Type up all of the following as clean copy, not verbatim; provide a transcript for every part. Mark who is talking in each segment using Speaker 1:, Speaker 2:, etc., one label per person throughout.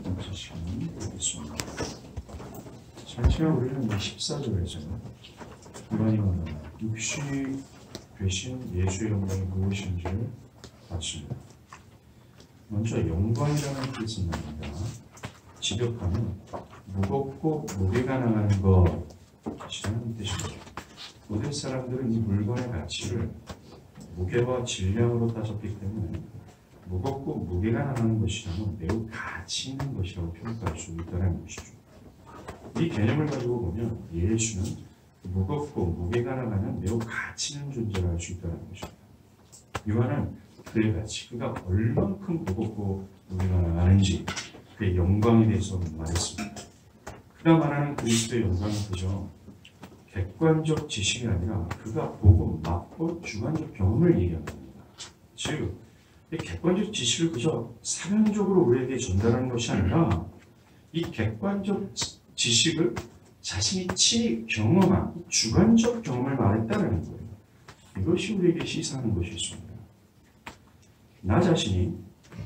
Speaker 1: 번째 시간 보겠습니다. 전체가 우리는 14절에서 요한이 말하는 육신이 되신 예수의 영광이 무엇인지를 봤습니다. 먼저 영광이라는 뜻은 납니다. 직역하면 무겁고 무게가 나가는 것이라는 뜻입니다. 고대 사람들은 이 물건의 가치를 무게와 질량으로 따졌기 때문에 무겁고 무게가 나가는 것이라면 매우 가치 있는 것이라고 평가할 수 있다는 것이죠. 이 개념을 가지고 보면 예수는 무겁고 무게가 나가는 매우 가치 있는 존재를 알 수 있다는 것입니다. 요한은 그의 가치, 그가 얼만큼 무겁고 무게가 나가는지 그의 영광에 대해서 말했습니다. 그가 말하는 그리스도의 영광은 그저 객관적 지식이 아니라 그가 보고 맛본 주관적 경험을 얘기하는 겁니다. 즉, 이 객관적 지식을 그저 사변적으로 우리에게 전달하는 것이 아니라 이 객관적 지식을 자신이 친히 경험한 주관적 경험을 말했다는 거예요. 이것이 우리에게 시사하는 것이 있습니다. 나 자신이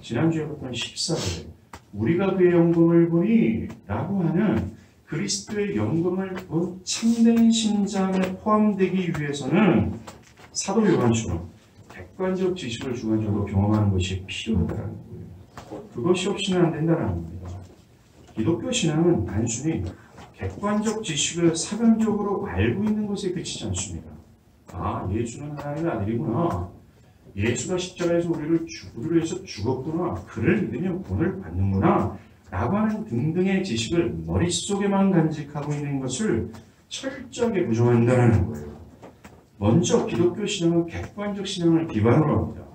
Speaker 1: 지난주에 봤던 14절에 우리가 그의 영광을 보니 라고 하는 그리스도의 영광을 본 참된 신자에 포함되기 위해서는 사도 요한처럼 객관적 지식을 주관적으로 경험하는 것이 필요하다는 거예요. 그것이 없이는 안 된다는 겁니다. 기독교 신앙은 단순히 객관적 지식을 사변적으로 알고 있는 것에 그치지 않습니다. 아, 예수는 하나님의 아들이구나. 예수가 십자가에서 우리를 위해서 죽었구나. 그를 믿으면 구원을 받는구나. 라고 하는 등등의 지식을 머릿속에만 간직하고 있는 것을 철저하게 부정한다는 거예요. 먼저 기독교 신앙은 객관적 신앙을 기반으로 합니다.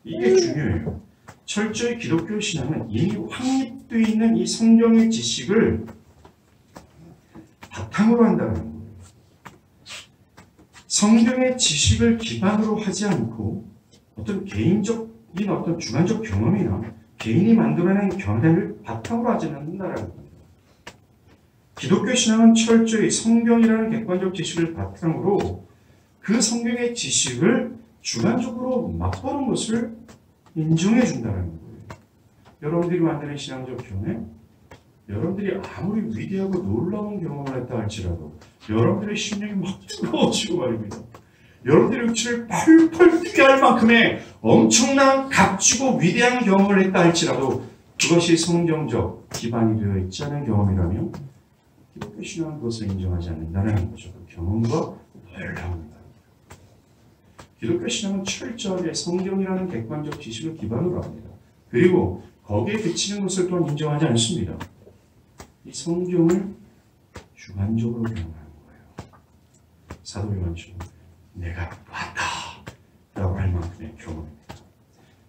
Speaker 1: 이게 중요해요. 철저히 기독교 신앙은 이미 확립되어 있는 이 성경의 지식을 바탕으로 한다는 거예요. 성경의 지식을 기반으로 하지 않고 어떤 개인적인 어떤 주관적 경험이나 개인이 만들어낸 견해를 바탕으로 하지 않는다는 겁니다. 기독교 신앙은 철저히 성경이라는 객관적 지식을 바탕으로 그 성경의 지식을 주관적으로 맛보는 것을 인정해 준다는 거예요. 여러분들이 만드는 신앙적 견해, 여러분들이 아무리 위대하고 놀라운 경험을 했다 할지라도 여러분들의 심령이 막 뜨거워지고 말입니다. 여러분들의 육체를 펄펄 뛰게 할 만큼의 엄청난 값지고 위대한 경험을 했다 할지라도 그것이 성경적 기반이 되어 있지 않은 경험이라면 기독교 신앙은 그것을 인정하지 않는다는 거죠. 그 경험과 놀라움입니다. 기독교 신앙은 철저하게 성경이라는 객관적 지식을 기반으로 합니다. 그리고 거기에 그치는 것을 또한 인정하지 않습니다. 이 성경을 주관적으로 경험하는 거예요. 사도 요한처럼 내가 봤다 라고 할 만큼의 경험입니다.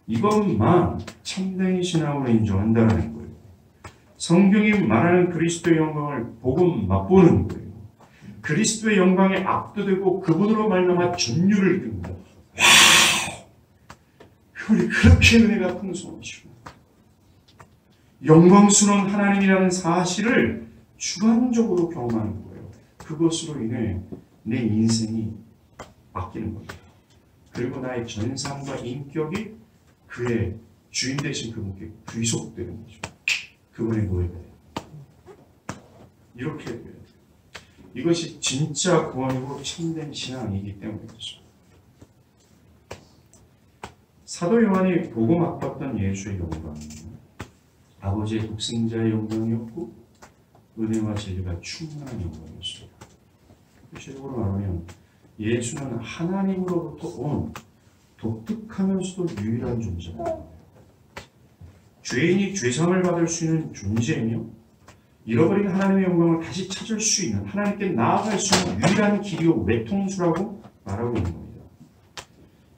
Speaker 1: 이것만 참된 신앙으로 인정한다는 거예요. 성경이 말하는 그리스도의 영광을 보고 맛보는 거예요. 그리스도의 영광에 압도되고 그분으로 말미암아 전율을 듭니다. 와우! 그분이 그렇게 은혜가 풍성하시고 영광스러운 하나님이라는 사실을 주관적으로 경험하는 거예요. 그것으로 인해 내 인생이 바뀌는 겁니다. 그리고 나의 전상과 인격이 그의 주인 되신 그분께 귀속되는 거죠. 그분의 노예가 돼요. 이렇게 돼요. 이것이 진짜 구원이고 참된 신앙이기 때문에 그렇죠. 사도 요한이 보고 맛봤던 예수의 영광은 아버지의 독생자의 영광이었고 은혜와 진리가 충만한 영광이었습니다. 구체적으로 말하면 예수는 하나님으로부터 온 독특하면서도 유일한 존재입니다. 죄인이 죄상을 받을 수 있는 존재이며 잃어버린 하나님의 영광을 다시 찾을 수 있는 하나님께 나아갈 수 있는 유일한 길이요 외통수라고 말하고 있는 겁니다.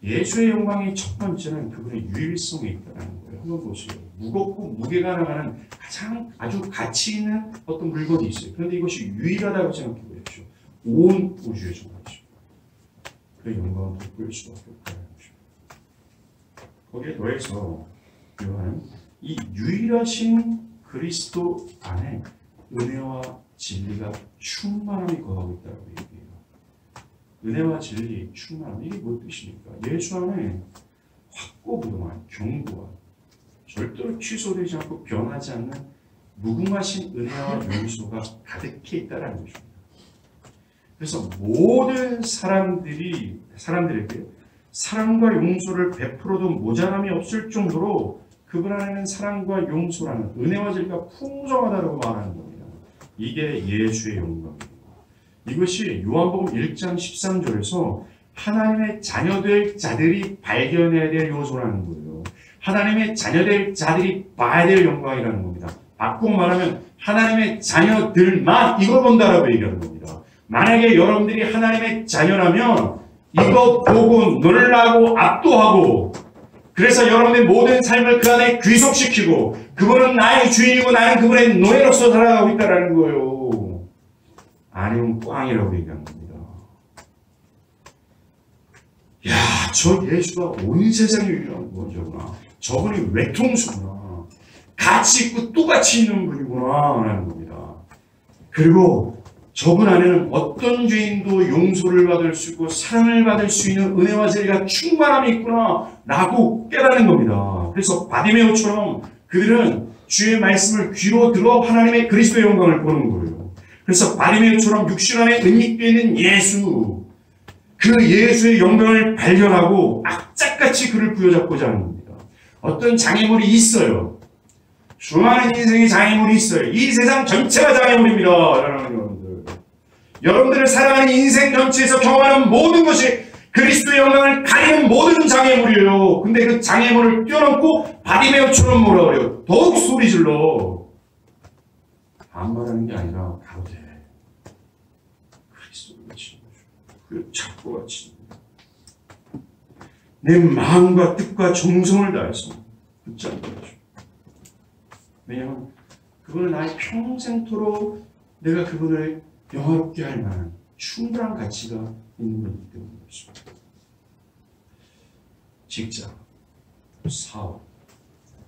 Speaker 1: 예수의 영광의 첫 번째는 그분의 유일성에 있다는 거예요. 한번 보세요. 무겁고 무게가 나가는 가장 아주 가치 있는 어떤 물건이 있어요. 그런데 이것이 유일하다고 생각해 보십시오. 온 우주의 정말이죠. 그 영광은 돋보일 수밖에 없다는 것입니다. 거기에 더해서 요한은 이 유일하신 그리스도 안에 은혜와 진리가 충만함이 거하고 있다고 얘기해요. 은혜와 진리, 충만함, 이게 무슨 뜻입니까? 예수 안에 확고부동한 경고와 절대로 취소되지 않고 변하지 않는 무궁하신 은혜와 용서가 가득해 있다는 것입니다. 그래서 모든 사람들에게 사랑과 용서를 베풀어도 모자람이 없을 정도로 그분 안에는 사랑과 용서라는 은혜와 진리가 풍성하다고 말하는 겁니다. 이게 예수의 영광입니다. 이것이 요한복음 1장 13절에서 하나님의 자녀될 자들이 발견해야 될 요소라는 거예요. 하나님의 자녀될 자들이 봐야 될 영광이라는 겁니다. 바꾸고 말하면 하나님의 자녀들만 이걸 본다라고 얘기하는 겁니다. 만약에 여러분들이 하나님의 자녀라면 이거 보고 놀라고 압도하고, 그래서 여러분의 모든 삶을 그 안에 귀속시키고 그분은 나의 주인이고 나는 그분의 노예로서 살아가고 있다는 거예요. 아니면 꽝이라고 얘기하는 겁니다. 야, 저 예수가 온 세상에 유일한 구원자구나. 저분이 외통수구나. 같이 있고 또 같이 있는 분이구나 라는 겁니다. 그리고 저분 안에는 어떤 죄인도 용서를 받을 수 있고 사랑을 받을 수 있는 은혜와 진리가 충만함이 있구나 라고 깨닫는 겁니다. 그래서 바디메오처럼 그들은 주의 말씀을 귀로 들어 하나님의 그리스도의 영광을 보는 거예요. 그래서 바디메오처럼 육신 안에 은닉되어 있는 예수, 그 예수의 영광을 발견하고 악착같이 그를 부여잡고자 하는 겁니다. 어떤 장애물이 있어요. 수많은 인생의 장애물이 있어요. 이 세상 전체가 장애물입니다. 여러분들을 살아가는 인생 전체에서 경험하는 모든 것이 그리스도의 영광을 가리는 모든 장애물이에요. 근데 그 장애물을 뛰어넘고 바디메오처럼 뭐라 그래요? 더욱 소리 질러. 반말하는 게 아니라 가로되 그리스도를 치는 거죠. 그걸 잡고 같이 내 마음과 뜻과 정성을 다해서 붙잡는 거죠. 왜냐하면 그분은 나의 평생토록 내가 그분을 영화롭게 할 만한 충분한 가치가 있는 것이기 때문에 그렇습니다. 직장, 사업,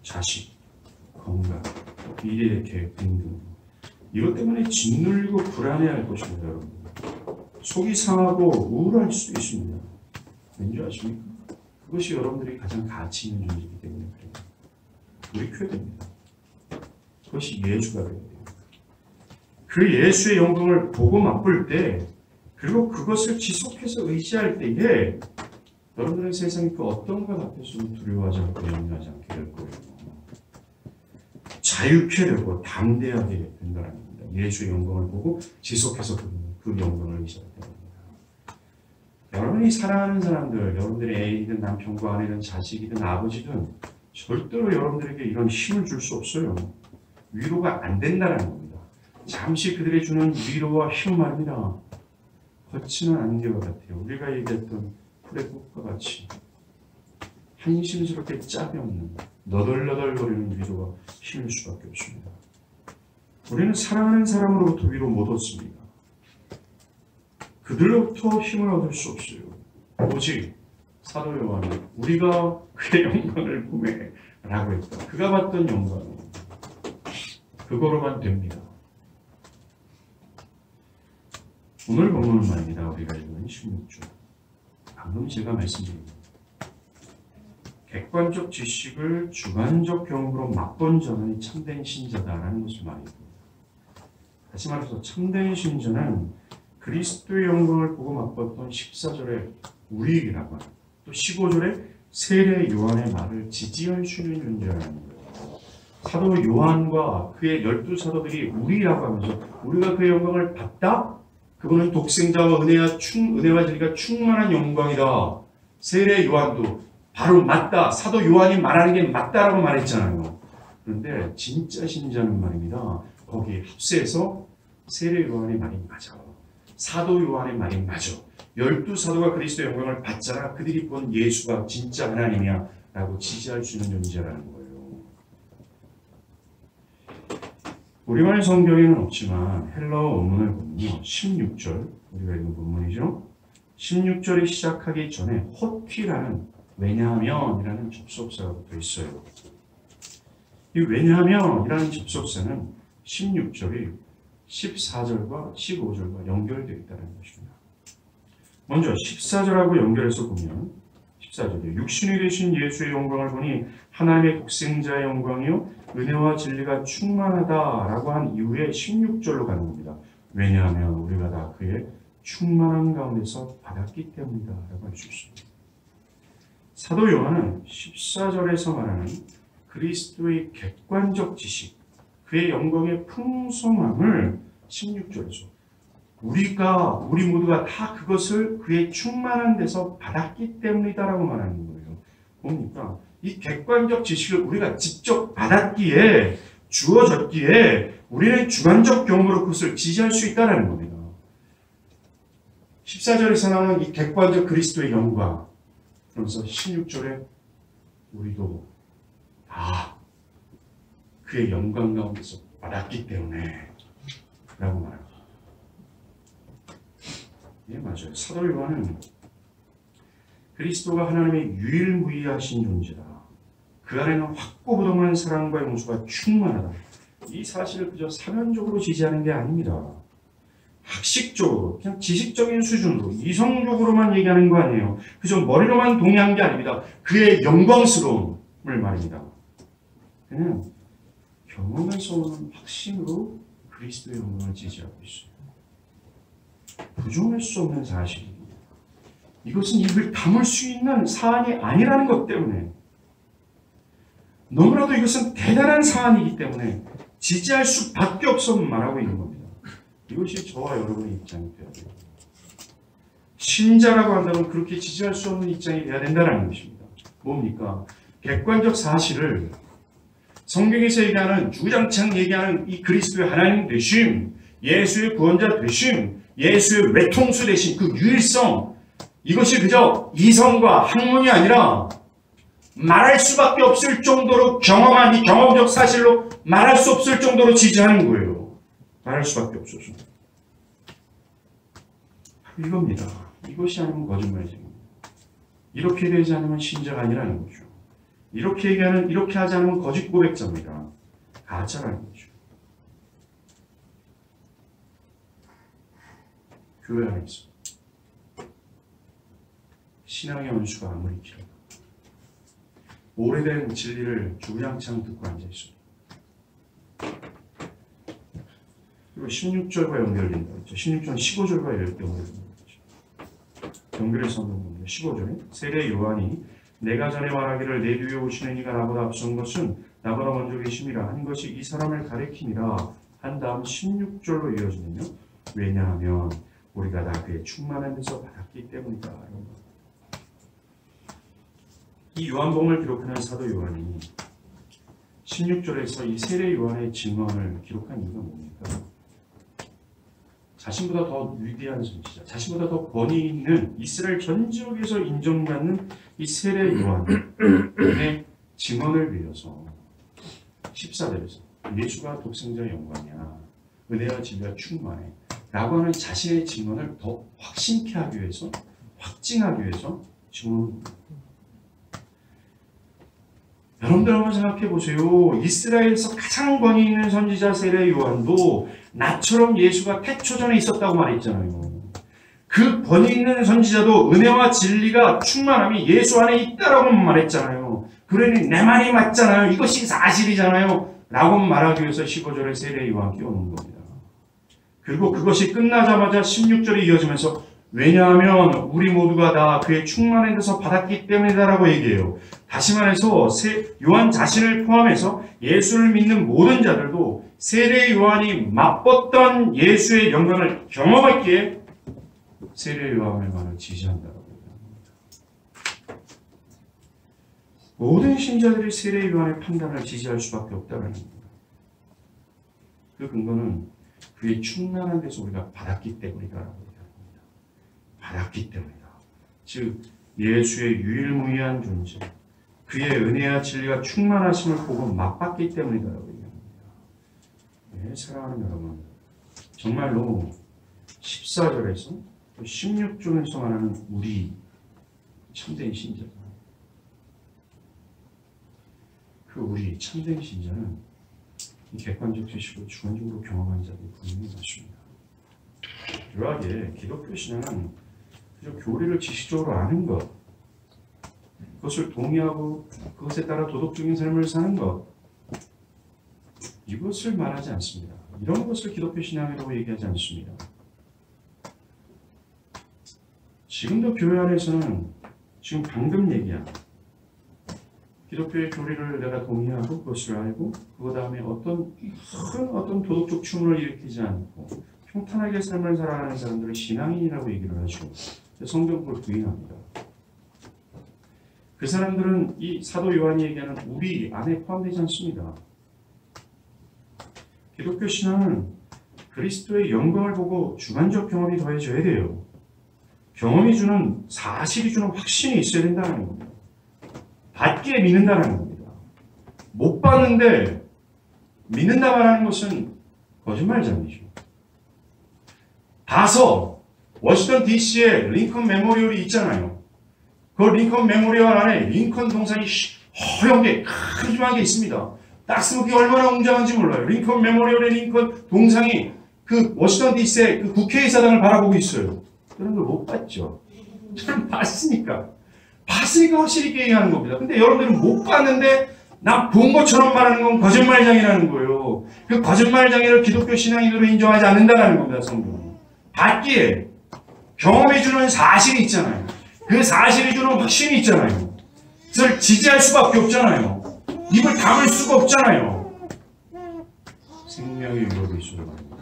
Speaker 1: 자식, 건강, 미래의 계획 등등 이것 때문에 짓눌리고 불안해할 것입니다. 여러분. 속이 상하고 우울할 수도 있습니다. 왠지 아십니까? 그것이 여러분들이 가장 가치 있는 존재이기 때문에 그래요. 돌이켜야 됩니다. 그것이 예수가 되어야 됩니다. 그 예수의 영광을 보고 맛볼 때, 그리고 그것을 지속해서 의지할 때에 여러분들의 세상이 그 어떤 것 앞에서도 두려워하지 않고 염려하지 않게 될 거예요. 자유케 되고 담대하게 된다는 겁니다. 예수의 영광을 보고 지속해서 그 영광을 의지할 때입니다. 여러분이 사랑하는 사람들, 여러분들의 애이든 남편과 아내든 자식이든 아버지든 절대로 여러분들에게 이런 힘을 줄 수 없어요. 위로가 안 된다는 겁니다. 잠시 그들이 주는 위로와 힘 말입니다. 거치는 안개와 같아요. 우리가 얘기했던 풀의 꽃과 같이 한심스럽게 짝이 없는 너덜너덜거리는 위로가 힘일 수밖에 없습니다. 우리는 사랑하는 사람으로부터 위로 못 얻습니다. 그들로부터 힘을 얻을 수 없어요. 오직 사도 요한은 우리가 그의 영광을 보매 라고 했다. 그가 받던 영광은 그거로만 됩니다. 오늘 본문은 말입니다. 우리가 읽은 16절. 방금 제가 말씀드린 객관적 지식을 주관적 경험으로 맛본 자는 참된 신자다라는 것을 말합니다. 다시 말해서 참된 신자는 그리스도의 영광을 보고 맛봤던 14절의 우리라고 하는, 또 15절의 세례 요한의 말을 지지할 수 있는 존재라는 거예요. 사도 요한과 그의 12사도들이 우리라고 하면서 우리가 그의 영광을 봤다? 그분은 독생자와 은혜와 진리가 충만한 영광이다. 세례 요한도 바로 맞다. 사도 요한이 말하는 게 맞다라고 말했잖아요. 그런데 진짜 신자는 말입니다. 거기에 합세해서 세례 요한의 말이 맞아. 사도 요한의 말이 맞아. 12사도가 그리스도의 영광을 받잖아. 그들이 본 예수가 진짜 하나님이야 라고 지지할 수 있는 존재라는 거예요. 우리말 성경에는 없지만 헬라어 원문을 보면요. 16절, 우리가 읽은 본문이죠. 16절이 시작하기 전에 호티라는 왜냐하면이라는 접속사가 붙어 있어요. 이 왜냐하면이라는 접속사는 16절이 14절과 15절과 연결되어 있다는 것입니다. 먼저 14절하고 연결해서 보면 14절이요. 육신이 되신 예수의 영광을 보니 하나님의 독생자의 영광이요 은혜와 진리가 충만하다라고 한 이후에 16절로 가는 겁니다. 왜냐하면 우리가 다 그의 충만한 가운데서 받았기 때문이다 라고 할 수 있습니다. 사도 요한은 14절에서 말하는 그리스도의 객관적 지식, 그의 영광의 풍성함을 16절에서 우리 모두가 다 그것을 그의 충만한 데서 받았기 때문이다라고 말하는 거예요. 뭡니까? 이 객관적 지식을 우리가 직접 받았기에, 주어졌기에 우리는 주관적 경험으로 그것을 지지할 수 있다는 겁니다. 14절에서 나오는 이 객관적 그리스도의 영광, 그러면서 16절에 우리도 다 그의 영광 가운데서 받았기 때문에 라고 말합니다. 예, 맞아요. 사도 요한은 그리스도가 하나님의 유일무이하신 존재다. 그 안에는 확고부동한 사랑과 용서가 충만하다. 이 사실을 그저 사면적으로 지지하는 게 아닙니다. 학식적으로, 그냥 지식적인 수준으로, 이성적으로만 얘기하는 거 아니에요. 그저 머리로만 동의한 게 아닙니다. 그의 영광스러움을 말입니다. 그냥 경험에서 오는 확신으로 그리스도의 영광을 지지하고 있어요. 부정할 수 없는 사실입니다. 이것은 입을 다물 수 있는 사안이 아니라는 것 때문에, 너무나도 이것은 대단한 사안이기 때문에 지지할 수밖에 없어 말하고 있는 겁니다. 이것이 저와 여러분의 입장이 되어야 돼요. 신자라고 한다면 그렇게 지지할 수 없는 입장이 되어야 된다는 것입니다. 뭡니까? 객관적 사실을 성경에서 얘기하는, 주장창 얘기하는 이 그리스도의 하나님 되심, 예수의 구원자 되심, 예수의 외통수 되신 그 유일성, 이것이 그저 이성과 학문이 아니라 말할 수밖에 없을 정도로 경험한 이 경험적 사실로 말할 수 없을 정도로 지지하는 거예요. 말할 수밖에 없어서. 이겁니다. 이것이 아니면 거짓말이죠. 이렇게 되지 않으면 신자가 아니라는 거죠. 이렇게 하지 않으면 거짓 고백자입니다. 가짜라는 거죠. 교회 안에서 신앙의 연수가 아무리 길어도 오래된 진리를 주구장창 듣고 앉아있습니다. 그리고 16절과 연결된다. 16절 15절과 연결된다. 연결해서 한번 봅니다. 15절에 세례 요한이 내가 전에 말하기를 내 뒤에 오시는 이가 나보다 앞선 것은 나보다 먼저 계심이라 한 것이 이 사람을 가리킴이라 한 다음 16절로 이어지면요. 왜냐하면 우리가 다 그의 충만한 데서 받았기 때문이다. 이 요한복음을 기록하는 사도 요한이 16절에서 이 세례 요한의 증언을 기록한 이유가 뭡니까? 자신보다 더 위대한 선지자, 자신보다 더 권위 있는 이스라엘 전 지역에서 인정받는 이 세례 요한의 증언을 위해서 14절에서 예수가 독생자의 영광이야, 은혜와 진리가 충만해 라고 하는 자신의 증언을 더 확신케 하기 위해서, 확증하기 위해서 증언합니다. 여러분들 한번 생각해 보세요. 이스라엘에서 가장 권위 있는 선지자 세례 요한도 나처럼 예수가 태초전에 있었다고 말했잖아요. 그 권위 있는 선지자도 은혜와 진리가 충만함이 예수 안에 있다라고 말했잖아요. 그러니 내 말이 맞잖아요. 이것이 사실이잖아요. 라고 말하기 위해서 15절에 세례 요한 끼워놓은 겁니다. 그리고 그것이 끝나자마자 16절이 이어지면서 왜냐하면 우리 모두가 다 그의 충만한 데서 받았기 때문이다라고 얘기해요. 다시 말해서 요한 자신을 포함해서 예수를 믿는 모든 자들도 세례 요한이 맛봤던 예수의 영광을 경험했기에 세례 요한의 말을 지지한다고 얘기합니다. 모든 신자들이 세례 요한의 판단을 지지할 수밖에 없다는 겁니다. 그 근거는 그의 충만한 데서 우리가 받았기 때문이다라고 얘기합니다. 받았기 때문이다. 즉 예수의 유일무이한 존재, 그의 은혜와 진리가 충만하심을 보고 맛봤기 때문이다라고 얘기합니다. 네, 사랑하는 여러분, 정말로 14절에서 또 16절에서 말하는 우리 참된 신자다. 그 우리 참된 신자는 이 객관적 지식을 주관적으로 경험한 자들이 분명히 맞습니다. 묘하게 기독교 신앙은 그저 교리를 지식적으로 아는 것, 그것을 동의하고 그것에 따라 도덕적인 삶을 사는 것, 이것을 말하지 않습니다. 이런 것을 기독교 신앙이라고 얘기하지 않습니다. 지금도 교회 안에서는 지금 방금 얘기한 기독교의 교리를 내가 동의하고 그것을 알고 그 다음에 어떤 도덕적 추문을 일으키지 않고 평탄하게 삶을 살아가는 사람들을 신앙인이라고 얘기를 하죠. 성경 그걸 부인합니다. 그 사람들은 이 사도 요한이 얘기하는 우리 안에 포함되지 않습니다. 기독교 신앙은 그리스도의 영광을 보고 주관적 경험이 더해져야 돼요. 경험이 주는, 사실이 주는 확신이 있어야 된다는 겁니다. 받기에 믿는다는 겁니다. 못 받는데 믿는다만 하는 것은 거짓말장이죠. 봐서 워싱턴 DC에 링컨 메모리얼이 있잖아요. 그 링컨 메모리얼 안에 링컨 동상이 허옇게 큼지막하게 있습니다. 딱 쓰면 그게 얼마나 웅장한지 몰라요. 링컨 메모리얼의 링컨 동상이 그 워싱턴 DC의 그 국회의사당을 바라보고 있어요. 그런 걸 못 봤죠. 저는 봤으니까 확실히 얘기하는 겁니다. 근데 여러분들은 못 봤는데 나 본 것처럼 말하는 건 거짓말장이라는 거예요. 그 거짓말장이를 기독교 신앙인으로 인정하지 않는다는 겁니다. 성경은. 받기에 경험해주는 사실이 있잖아요. 그 사실이 주는 확신이 있잖아요. 그걸 지지할 수밖에 없잖아요. 입을 다물 수가 없잖아요. 생명의 위협이 있어야 합니다.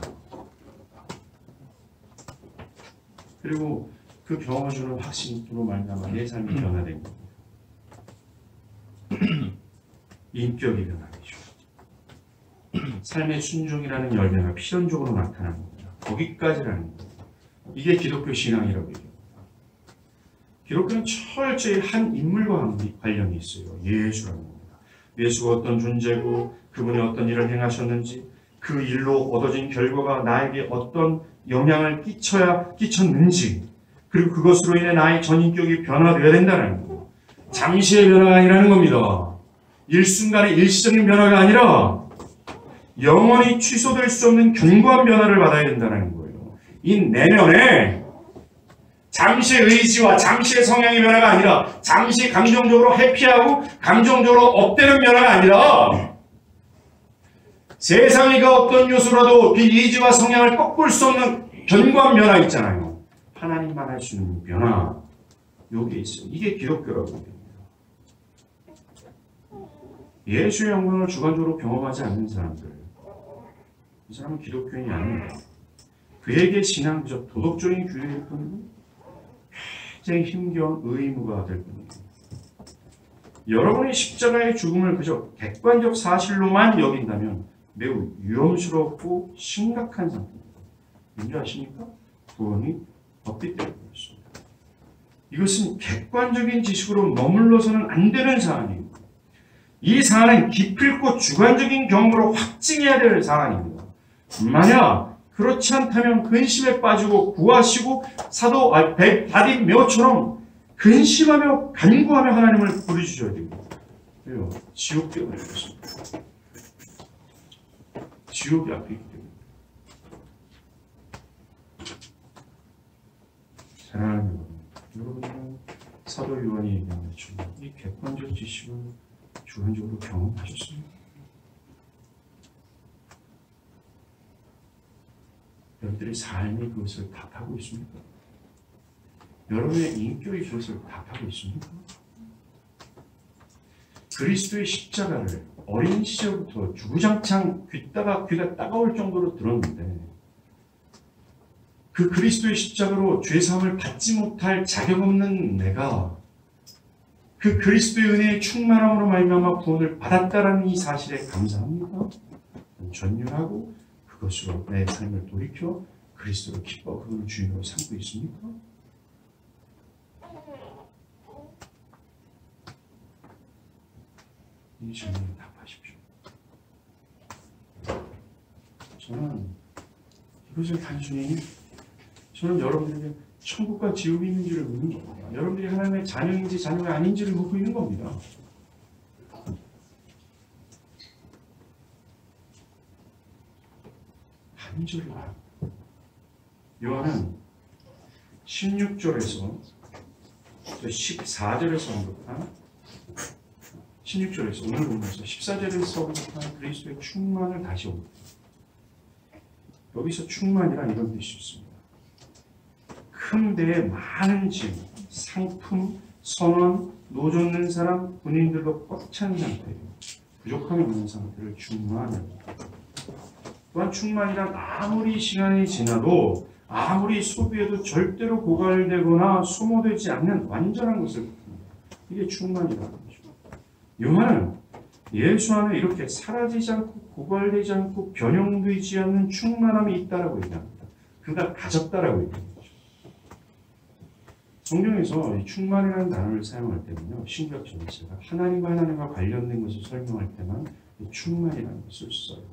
Speaker 1: 그리고 그 경험을 주는 확신으로 말미암아 내 삶이 변화된 겁니다. 인격이 변화되죠. 삶의 순종이라는 열매가 필연적으로 나타나는 겁니다. 거기까지라는 겁니다. 이게 기독교 신앙이라고 얘기합니다. 기독교는 철저히 한 인물과 관련이 있어요. 예수라는 겁니다. 예수가 어떤 존재고 그분이 어떤 일을 행하셨는지 그 일로 얻어진 결과가 나에게 어떤 영향을 끼쳤는지 그리고 그것으로 인해 나의 전인격이 변화되어야 된다는 거예요. 잠시의 변화가 아니라는 겁니다. 일순간의 일시적인 변화가 아니라 영원히 취소될 수 없는 견고한 변화를 받아야 된다는 거예요. 이 내면에 잠시의 의지와 잠시의 성향의 변화가 아니라 잠시 감정적으로 해피하고 감정적으로 업되는 변화가 아니라 세상이가 어떤 요소라도 그 의지와 성향을 꺾을 수 없는 견고한 변화 있잖아요. 하나님만 할 수 있는 변화, 여기에 있어요. 이게 기독교라고 합니다. 예수의 영광을 주관적으로 경험하지 않는 사람들, 이 사람은 기독교인이 아닙니다. 그에게 신앙적, 도덕적인 규율일 뿐이고 굉장히 힘겨운 의무가 될 뿐입니다. 여러분이 십자가의 죽음을 그저 객관적 사실로만 여긴다면 매우 위험스럽고 심각한 상태입니다. 뭔지 아십니까? 구원이 없기 때문에 그렇습니다. 이것은 객관적인 지식으로 머물러서는 안 되는 사안입니다. 이 사안은 기필코 주관적인 경험으로 확증해야 될 사안입니다. 만약 그렇지 않다면 근심에 빠지고 구하시고 사도 바디메오처럼 근심하며 간구하며 하나님을 부르짖어야 됩니다. 왜요? 지옥 때문에 그렇습니다. 지옥이 앞에 있기 때문에. 사랑하는 여러분은 사도 요한이 얘기한 것처럼 이 객관적 지식을 주관적으로 경험하셨습니다. 여러분들의 삶이 그것을 답하고 있습니까? 여러분의 인격이 그것을 답하고 있습니까? 그리스도의 십자가를 어린 시절부터 주구장창 귀가 따가울 정도로 들었는데 그 그리스도의 십자가로 죄사함을 받지 못할 자격 없는 내가 그 그리스도의 은혜의 충만함으로 말미암아 구원을 받았다라는 이 사실에 감사합니까? 전율하고 그것으로 내 삶을 돌이켜 그리스도를 기뻐 그분을 주인으로 삼고 있습니까? 이 질문에 답하십시오. 저는 이것을 단순히 저는 여러분들에게 천국과 지옥이 있는지를 묻는 겁니다. 여러분들이 하나님의 자녀인지 자녀가 아닌지를 묻고 있는 겁니다. 한 절을 말합니다. 요한은 16절에서 14절에서 언급한 16절에서 오늘 보면서 14절에서부터 그리스도의 충만을 다시 옵니다. 여기서 충만이란 이런 뜻이 있습니다. 큰 데에 많은 짐, 상품, 선원, 노젓는 사람, 군인들로 꽉 찬 상태예요. 부족함이 없는 상태를 충만합니다. 또한 충만이란 아무리 시간이 지나도 아무리 소비해도 절대로 고갈되거나 소모되지 않는 완전한 것을 뜻합니다. 이게 충만이라는 거죠. 요한은 예수 안에 이렇게 사라지지 않고 고갈되지 않고 변형되지 않는 충만함이 있다라고 얘기합니다. 그가 가졌다라고 얘기합니다. 성경에서 이 충만이라는 단어를 사용할 때는요, 신약 전체가 하나님과 관련된 것을 설명할 때만 이 충만이라는 것을 써요.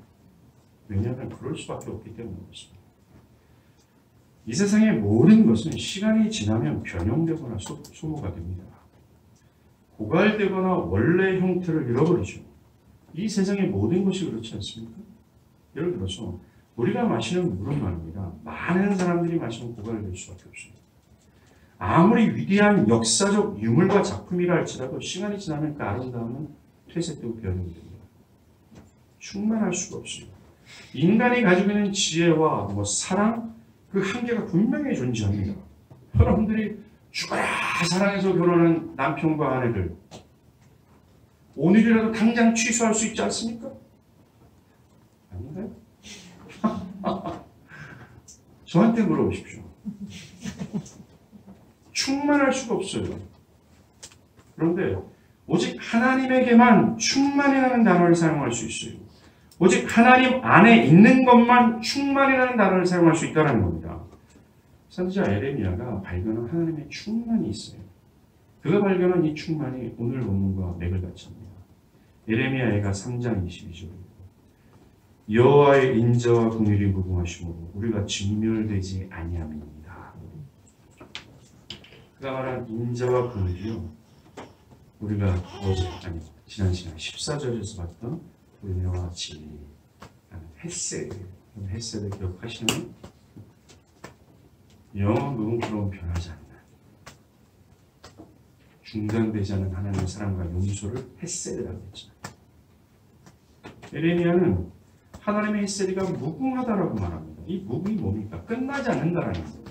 Speaker 1: 왜냐하면 그럴 수밖에 없기 때문에 그렇습니다. 이 세상의 모든 것은 시간이 지나면 변형되거나 소모가 됩니다. 고갈되거나 원래 형태를 잃어버리죠. 이 세상의 모든 것이 그렇지 않습니까? 예를 들어서 우리가 마시는 물은 말입니다. 많은 사람들이 마시면 고갈될 수밖에 없습니다. 아무리 위대한 역사적 유물과 작품이라 할지라도 시간이 지나면 그 아름다움은 퇴색되고 변형됩니다. 충만할 수가 없습니다. 인간이 가지고 있는 지혜와 사랑, 그 한계가 분명히 존재합니다. 여러분들이 죽어라 사랑해서 결혼한 남편과 아내들, 오늘이라도 당장 취소할 수 있지 않습니까? 아닌가요? 저한테 물어보십시오. 충만할 수가 없어요. 그런데 오직 하나님에게만 충만이라는 단어를 사용할 수 있어요. 오직 하나님 안에 있는 것만 충만이라는 단어를 사용할 수 있다는 겁니다. 선지자 에레미야가 발견한 하나님의 충만이 있어요. 그가 발견한 이 충만이 오늘 본문과 맥을 같이 합니다. 에레미야가 3장 22절입니다. 여호와의 인자와 긍휼이 무궁하심으로 우리가 진멸되지 아니함입니다. 그가 말한 인자와 긍휼이요, 우리가 지난 시간 14절에서 봤던 은혜와 진리, 헷세를 기억하시는 영원 무궁무로운 변하지 않는 중단되지 않은 하나님의 사랑과 용서를 헷세라고 했죠. 에레미야는 하나님의 헷세리가 무궁하다라고 말합니다. 이 무궁이 뭡니까? 끝나지 않는다라는 거예요.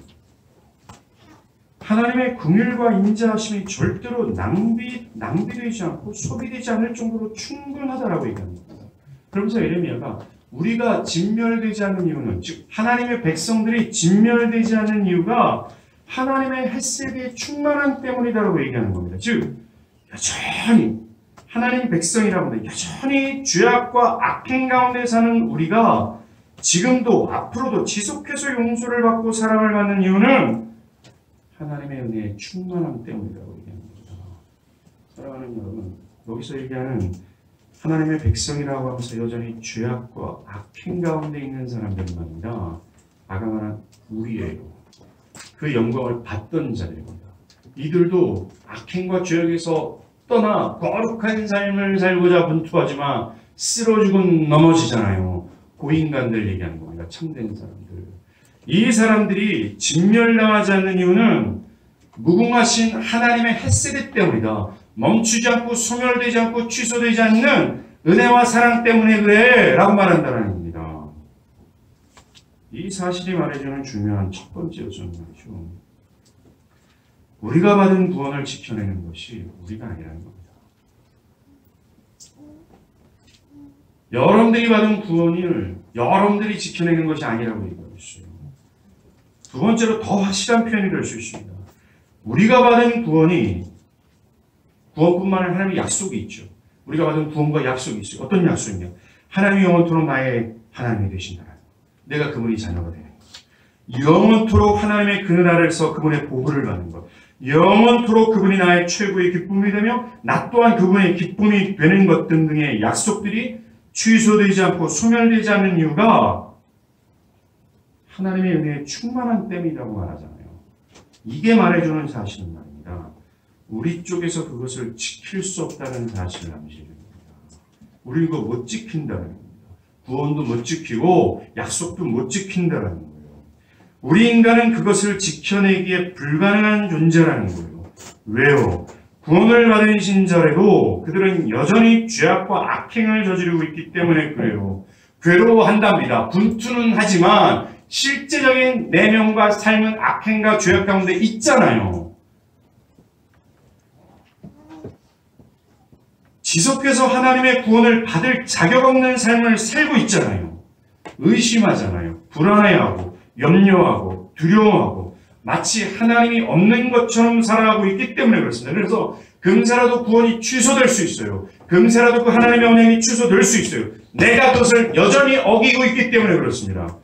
Speaker 1: 하나님의 긍휼과 인자하심이 절대로 낭비되지 않고 소비되지 않을 정도로 충분하다라고 얘기합니다. 그러면서 에레미야가 우리가 진멸되지 않는 이유는, 즉 하나님의 백성들이 진멸되지 않는 이유가 하나님의 헷세리의 충만함 때문이다라고 얘기하는 겁니다. 즉 여전히 하나님 백성이라고 하는데 여전히 죄악과 악행 가운데 사는 우리가 지금도 앞으로도 지속해서 용서를 받고 사랑을 받는 이유는 하나님의 은혜의 충만함 때문이라고 얘기합니다. 사랑하는 여러분, 여기서 얘기하는 하나님의 백성이라고 하면서 여전히 죄악과 악행 가운데 있는 사람들만 아니라 아까 말한 우리예요. 그 영광을 받던 자들입니다. 이들도 악행과 죄악에서 떠나 거룩한 삶을 살고자 분투하지만 쓰러지고 넘어지잖아요. 그 인간들 얘기하는 겁니다. 참된 사람들. 이 사람들이 진멸당하지 않는 이유는 무궁하신 하나님의 헷세리 때문이다. 멈추지 않고 소멸되지 않고 취소되지 않는 은혜와 사랑 때문에 그래 라고 말한다는 겁니다. 이 사실이 말해주는 중요한 첫 번째 요소는 우리가 받은 구원을 지켜내는 것이 우리가 아니라는 겁니다. 여러분들이 받은 구원을 여러분들이 지켜내는 것이 아니라고 얘기하고 있어요. 두 번째로 더 확실한 표현이 될 수 있습니다. 우리가 받은 구원뿐만 아니라 하나님의 약속이 있죠. 우리가 받은 구원과 약속이 있어요. 어떤 약속이냐? 하나님이 영원토록 나의 하나님이 되신다. 내가 그분의 자녀가 되는 것. 영원토록 하나님의 그늘 아래서 그분의 보호를 받는 것. 영원토록 그분이 나의 최고의 기쁨이 되며 나 또한 그분의 기쁨이 되는 것 등등의 약속들이 취소되지 않고 소멸되지 않는 이유가 하나님의 은혜의 충만한 때문이라고 말하잖아요. 이게 말해주는 사실은 말입니다. 우리 쪽에서 그것을 지킬 수 없다는 사실을 암시합니다. 우리는 그거 못 지킨다는 겁니다. 구원도 못 지키고 약속도 못 지킨다는 거예요. 우리 인간은 그것을 지켜내기에 불가능한 존재라는 거예요. 왜요? 구원을 받은 신자라도 그들은 여전히 죄악과 악행을 저지르고 있기 때문에 그래요. 괴로워한답니다. 분투는 하지만 실제적인 내면과 삶은 악행과 죄악 가운데 있잖아요. 지속해서 하나님의 구원을 받을 자격 없는 삶을 살고 있잖아요. 의심하잖아요. 불안해하고 염려하고 두려워하고 마치 하나님이 없는 것처럼 살아가고 있기 때문에 그렇습니다. 그래서 금세라도 구원이 취소될 수 있어요. 금세라도 그 하나님의 언약이 취소될 수 있어요. 내가 그것을 여전히 어기고 있기 때문에 그렇습니다.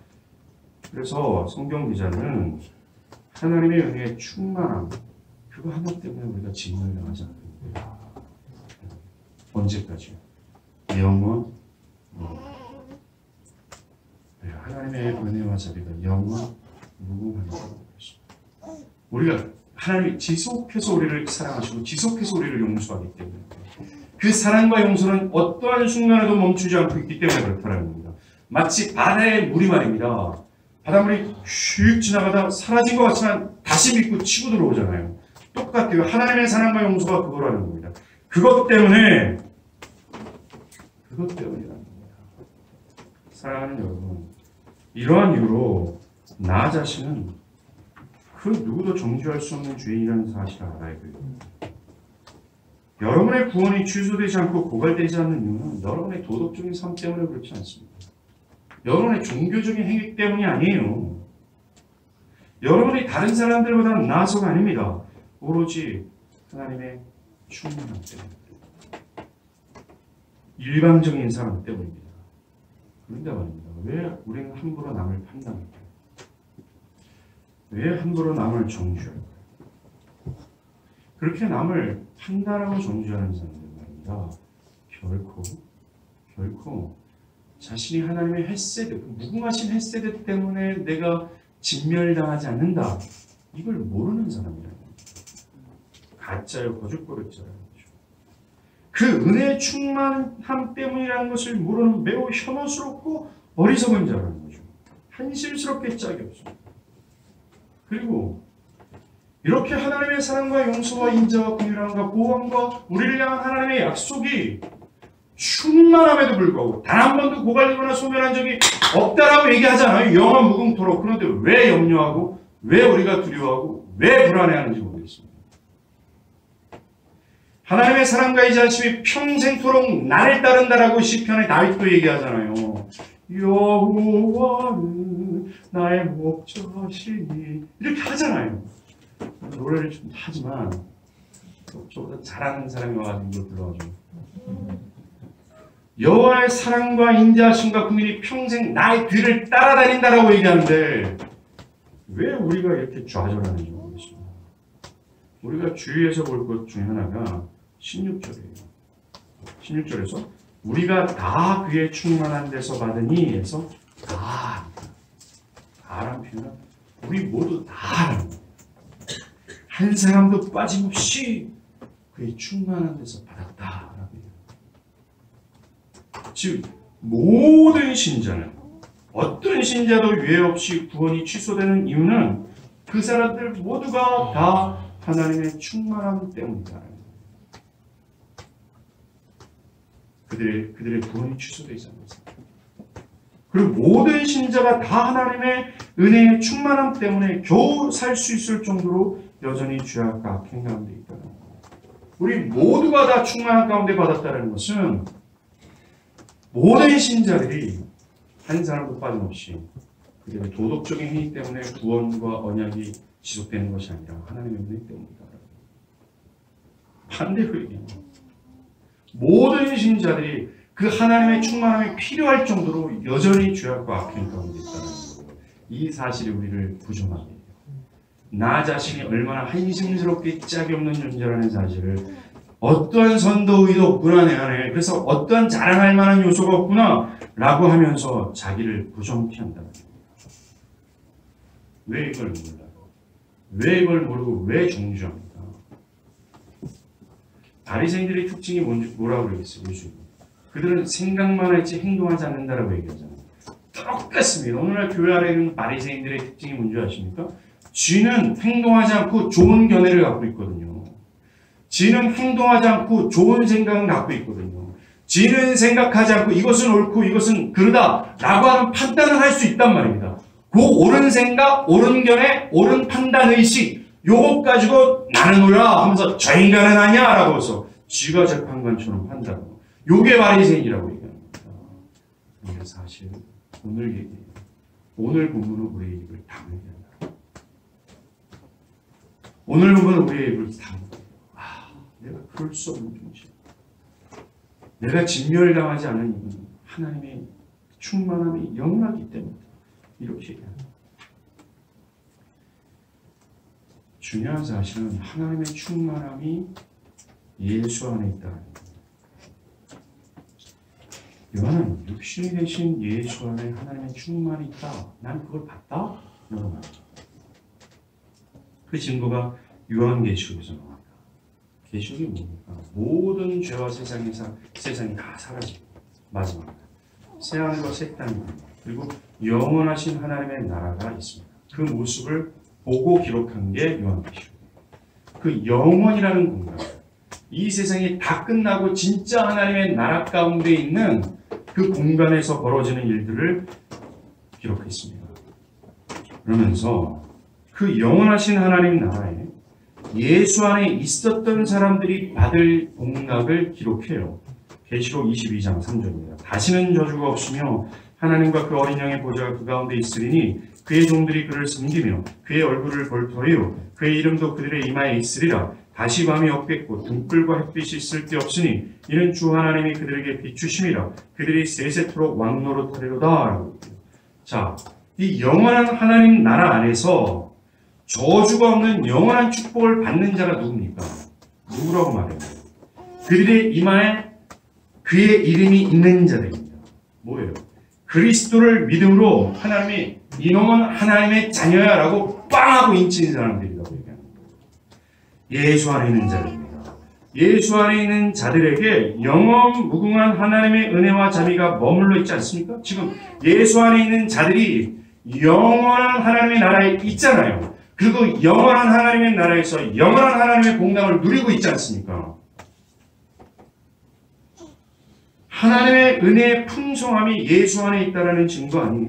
Speaker 1: 그래서 성경 기자는 하나님의 은혜의 충만함, 그거 하나 때문에 우리가 진노를 당하지 않습니다. 언제까지요? 영원. 하나님의 은혜와 자비가 영원 무궁하다고 했습니다. 우리가 하나님이 지속해서 우리를 사랑하시고 지속해서 우리를 용서하기 때문에 그 사랑과 용서는 어떠한 순간에도 멈추지 않고 있기 때문에 그렇다는 겁니다. 마치 바다의 물이 말입니다. 바닷물이 슉 지나가다 사라진 것 같지만 다시 믿고 치고 들어오잖아요. 똑같아요. 하나님의 사랑과 용서가 그거라는 겁니다. 그것 때문이라는 겁니다. 사랑하는 여러분, 이러한 이유로 나 자신은 그 누구도 정죄할 수 없는 죄인이라는 사실을 알아야 돼요. 여러분의 구원이 취소되지 않고 고갈되지 않는 이유는 여러분의 도덕적인 삶 때문에 그렇지 않습니다. 여러분의 종교적인 행위 때문이 아니에요. 여러분이 다른 사람들보다 나아서가 아닙니다. 오로지 하나님의 충만함 때문에, 일방적인 사람 때문입니다. 그런데 말입니다. 왜 우리는 함부로 남을 판단할까요? 왜 함부로 남을 정죄할까요? 그렇게 남을 판단하고 정죄하는 사람들 말입니다. 결코 자신이 하나님의 헤세드, 무궁하신 헤세드 때문에 내가 진멸당하지 않는다. 이걸 모르는 사람이라는 겁니다. 가짜요, 거짓고랬자라는 거죠. 그 은혜의 충만함 때문이라는 것을 모르는 매우 혐오스럽고 어리석은 자라는 거죠. 한심스럽게 짝이 없습니다. 그리고 이렇게 하나님의 사랑과 용서와 인자와 긍휼함과 보호함과 우리를 향한 하나님의 약속이 충만함에도 불구하고 단 한 번도 고갈되거나 소멸한 적이 없다라고 얘기하잖아요. 영원 무궁토록. 그런데 왜 염려하고 왜 우리가 두려워하고 왜 불안해하는지 모르겠습니다. 하나님의 사랑과 인자하심이 평생토록 나를 따른다라고 시편의 다윗도 얘기하잖아요. 여호와는 나의 목자시니 이렇게 하잖아요. 노래를 좀 하지만 저보다 잘하는 사람이 와가지고 이거 불러가지고 여호와의 사랑과 인자하심과 긍휼이 평생 나의 뒤를 따라다닌다라고 얘기하는데 왜 우리가 이렇게 좌절하는지 모르겠습니다. 우리가 주의해서 볼 것 중에 하나가 16절이에요. 16절에서 우리가 다 그의 충만한 데서 받으니 해서 다라는 표현은 우리 모두 다라는 거예요. 한 사람도 빠짐없이 그의 충만한 데서 받았다라고 해요. 즉 모든 신자는 어떤 신자도 유예 없이 구원이 취소되는 이유는 그 사람들 모두가 다 하나님의 충만함 때문이다. 그들의 구원이 취소되지 않습니다. 그리고 모든 신자가 다 하나님의 은혜의 충만함 때문에 겨우 살 수 있을 정도로 여전히 죄악과 악행 가운데 있다는 겁니다. 우리 모두가 다 충만함 가운데 받았다는 것은 모든 신자들이 한 사람도 빠짐없이 그들의 도덕적인 행위 때문에 구원과 언약이 지속되는 것이 아니라 하나님의 은혜 때문이다. 반대로 얘기합니다. 모든 신자들이 그 하나님의 충만함이 필요할 정도로 여전히 죄악과 악행 가운데 있다는 것. 이 사실이 우리를 부정하게 해요. 나 자신이 얼마나 한심스럽게 짝이 없는 존재라는 사실을 어떠한 선도 의도 없구나 내 안에 그래서 어떠한 자랑할 만한 요소가 없구나 라고 하면서 자기를 부정케 한다는 거예요. 왜 이걸 몰라요? 왜 이걸 모르고 왜 정죄합니까? 바리새인들의 특징이 뭐라고 그러겠어요? 예수님. 그들은 생각만 할지 행동하지 않는다라고 얘기하잖아요. 똑같습니다. 오늘날 교회 안에 있는 바리새인들의 특징이 뭔지 아십니까? 쥐는 행동하지 않고 좋은 견해를 갖고 있거든요. 지는 행동하지 않고 좋은 생각은 갖고 있거든요. 지는 생각하지 않고 이것은 옳고 이것은 그르다 라고 하는 판단을 할 수 있단 말입니다. 그 옳은 생각, 옳은 견해, 옳은 판단의식 요것 가지고 나는 옳아 하면서 저 인간은 아니야 라고 해서 쥐가 재판관처럼 판단하고 요게 바리새인이라고 얘기합니다. 이게 사실 오늘 얘기예요. 오늘 본문은 우리의 입을 다물게 한다. 오늘 본문은 우리의 입을 다물게. 내가 그럴 수 없는 존재. 내가 진멸당하지 않은 이유는 하나님의 충만함이 영원하기 때문에 이렇게 얘기합니다. 중요한 사실은 하나님의 충만함이 예수 안에 있다는 겁니다. 요한은 육신이 되신 예수 안에 하나님의 충만이 있다. 난 그걸 봤다. 여러분. 그 증거가 요한계시록에서 나옵니다. 계시록이 뭡니까? 모든 죄와 세상이 다 사라지고 마지막에 새하늘과 새 땅이 그리고 영원하신 하나님의 나라가 있습니다. 그 모습을 보고 기록한 게 요한계시록. 그 영원이라는 공간, 이 세상이 다 끝나고 진짜 하나님의 나라 가운데 있는 그 공간에서 벌어지는 일들을 기록했습니다. 그러면서 그 영원하신 하나님 나라에 예수 안에 있었던 사람들이 받을 복락을 기록해요. 계시록 22장 3절입니다. 다시는 저주가 없으며 하나님과 그 어린 양의 보좌가 그 가운데 있으리니 그의 종들이 그를 섬기며 그의 얼굴을 볼 터이요 그의 이름도 그들의 이마에 있으리라. 다시 밤이 없겠고 등불과 햇빛이 쓸데없으니 이는 주 하나님이 그들에게 비추심이라. 그들이 세세토록 왕노릇하리로다. 자, 이 영원한 하나님 나라 안에서 저주가 없는 영원한 축복을 받는 자가 누굽니까? 누구라고 말해요? 그들의 이마에 그의 이름이 있는 자들입니다. 뭐예요? 그리스도를 믿음으로 하나님이 이놈은 하나님의 자녀야 라고 빵하고 인치는 사람들이라고 얘기합니다. 예수 안에 있는 자들입니다. 예수 안에 있는 자들에게 영원 무궁한 하나님의 은혜와 자비가 머물러 있지 않습니까? 지금 예수 안에 있는 자들이 영원한 하나님의 나라에 있잖아요. 그리고 영원한 하나님의 나라에서 영원한 하나님의 공감을 누리고 있지 않습니까? 하나님의 은혜의 풍성함이 예수 안에 있다는 증거 아니에요?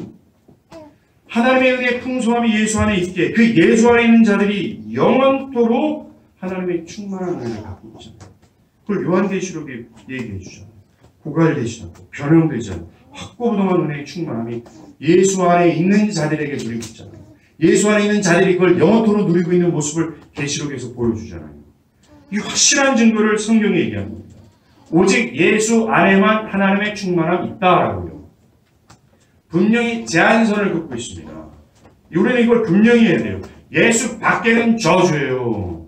Speaker 1: 하나님의 은혜의 풍성함이 예수 안에 있기에 그 예수 안에 있는 자들이 영원토록 하나님의 충만한 은혜를 갖고 있잖아요. 그걸 요한계시록에 얘기해 주잖아요. 고갈되지 않고 변형되지 않고 확고부동한 은혜의 충만함이 예수 안에 있는 자들에게 누리고 있잖아요. 예수 안에 있는 자들이 그걸 영원토록 누리고 있는 모습을 계시록에서 보여주잖아요. 이 확실한 증거를 성경에 얘기합니다. 오직 예수 안에만 하나님의 충만함이 있다라고요. 분명히 제한선을 긋고 있습니다. 우리는 이걸 분명히 해야 돼요. 예수 밖에는 저주예요.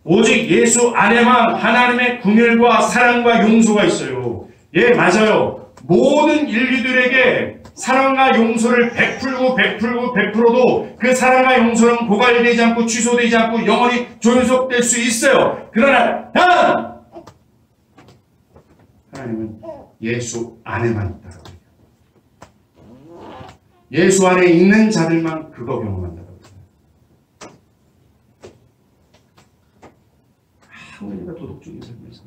Speaker 1: 오직 예수 안에만 하나님의 긍휼과 사랑과 용서가 있어요. 예, 맞아요. 모든 인류들에게 사랑과 용서를 베풀어도 그 사랑과 용서는 고갈되지 않고 취소되지 않고 영원히 존속될 수 있어요. 그러나 단 하나님은 예수 안에만 있다고 해요. 예수 안에 있는 자들만 그거 경험한다고 해요. 아무리 내가 도덕적인 삶에서